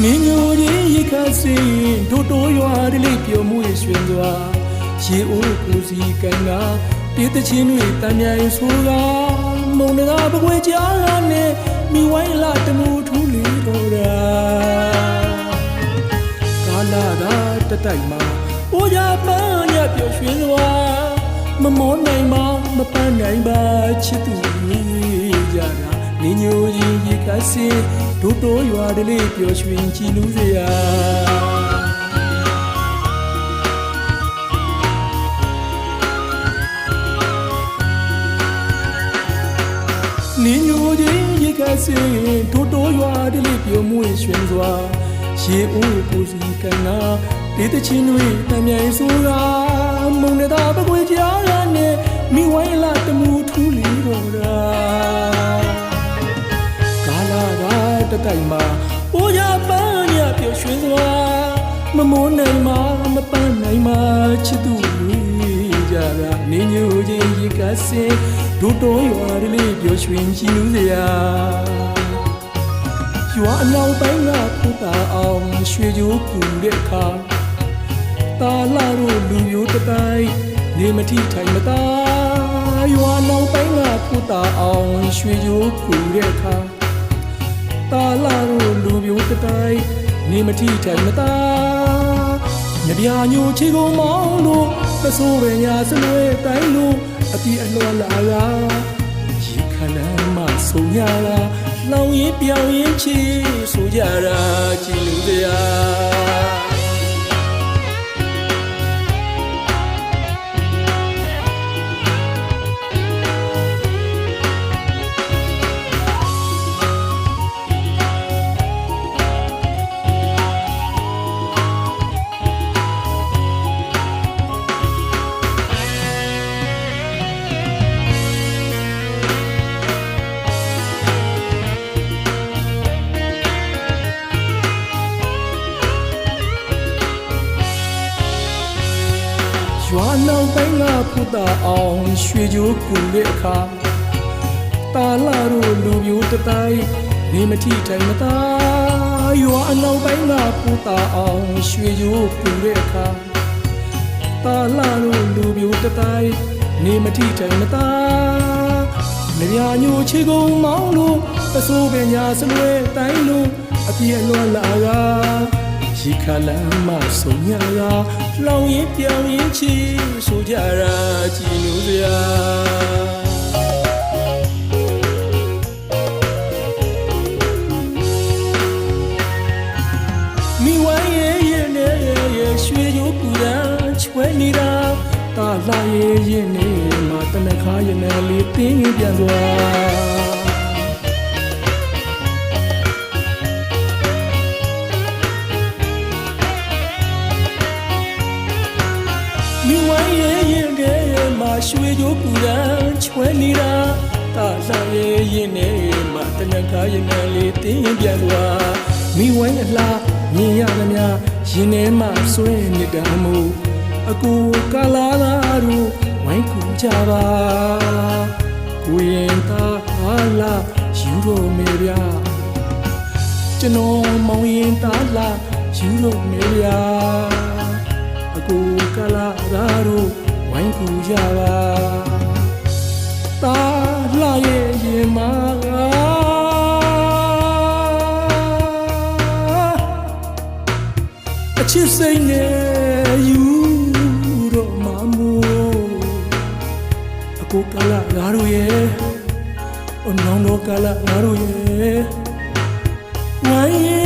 မင်းညိုရင်ရိတ်ခါစင်တို့တိုးရွာတလေးပြုံမှုရွှင်စွာရေအိုးကိုစီကန်ကတေးတချင်းတွေတန်မြိုင်ဆိုကမုံနဂါပကွေကြားရနဲ့မိဝိုင်းလာတမှုထူးလီတော်ရာကာလာသာတတိုက်မှာအိုးကြပန်းညပျော်ရွှင်စွာမမောနိုင်ပါမပန်းနိုင်ပါချစ်သူကြတာနေညိုရင်ရိတ်ခါစင်တို့တိုးရွာတလေးပျော်ရွှင်ကြည်လူစရာနေညိုချင်းရိတ်ခါစင်တို့တိုးရွာတလေးပျော်မွေ့ရွှင်စွာရေအိုးကိုစီကန်နာတေးတချင်းတွေတံမြိုင်ဆိုတာမုံနေတာပကွေကြားရနဲ့မိဝိုင်းလာတမှုထူးလီတော်ရာကာလာသာတတိုက်မှာအိုးရပန်းညပျော်ရွှင်စွာမမိုးနိုင်မှာမပန်းနိုင်မှာချစ်သူကြတာနေညိုချင်းရိတ်ခါစင်တို့တိုးရွာတလေးပျော်ရွှင်ကြည်လူစရာရွာအနောက်ပိုင်းကဖူတာအောင်ရွှေကြိုးကူတဲ့အခါတာလာတို့လူမျိုးတတိုင်းနေမထိထိုင်မသာရွာနောက်ပိုင်းကဖူတာအောင်ရွှေကြိုးကူတဲ့အခါတာလာတို့လူမျိုးတတိုင်းနေမထိထိုင်မသာညပြာညိုချီကုန်မောင်းလို့ပစိုးပဲညာစလွဲတိုင်းလို့အတီအလွှာလာလာရေခဏမှဆုံရတာလောင်ရင်ပြောင်းရင်ချီဆိုကြတာကြည်လူတရားရွာနောက်ပိုင်းကဖူတာအောင်ရွှေကြိုးကူတဲ့အခါတာလာတို့လူမျိုးတတိုင်းနေမထိထိုင်မသာရွာအနောက်ပိုင်းကဖူတာအောင်ရွှေကြိုးကူတဲ့အခါတာလာတို့လူမျိုးတတိုင်းနေမထိထိုင်မသာနေပြညိုချီကုန်မောင်းလို့ပစိုးပဲညာစလွဲတိုင်းလို့အပြည့်အလွှာလာကရေခါလမ်းမဆုံရတာလောင်ရင်ပြောင်းရင်ချီဆိုကြတာကြည်လူစရာမိဝိုင်းရဲ့နဲ့ရွှေကြိုးပူတာချွဲနေတာတာလာရဲ့နဲ့မှာတနခါရဲ့နဲ့လေးတင်းပြန်သွားမိဝိုင်းရဲ့မှာရွှေကြိုးပူတာချွဲနေတာတာလာရဲ့နဲ့မှာတနခါရဲ့နဲ့လေးတင်းပြန်သွားမိဝိုင်းအလားမြင်ရသမျှရင်ထဲမှာဆွဲနေတာမို့အကူကလာသာတို့ဝိုင်းကူကြပါကိုရင်သားဟာလာယူတော့မေဗျာကျွန်တော်မောင်ရင်သားလာယူတော့မေဗျာအကူကလာသာတို့ဝိုင်းကူကြပါတာလာရဲ့ရင်မာအချစ်စိတ်နဲ့ယူတော့မမို့အကူကလာငါတို့ရဲ့အနောင်တော့ကလာငါတို့ရဲ့ဝိုင်း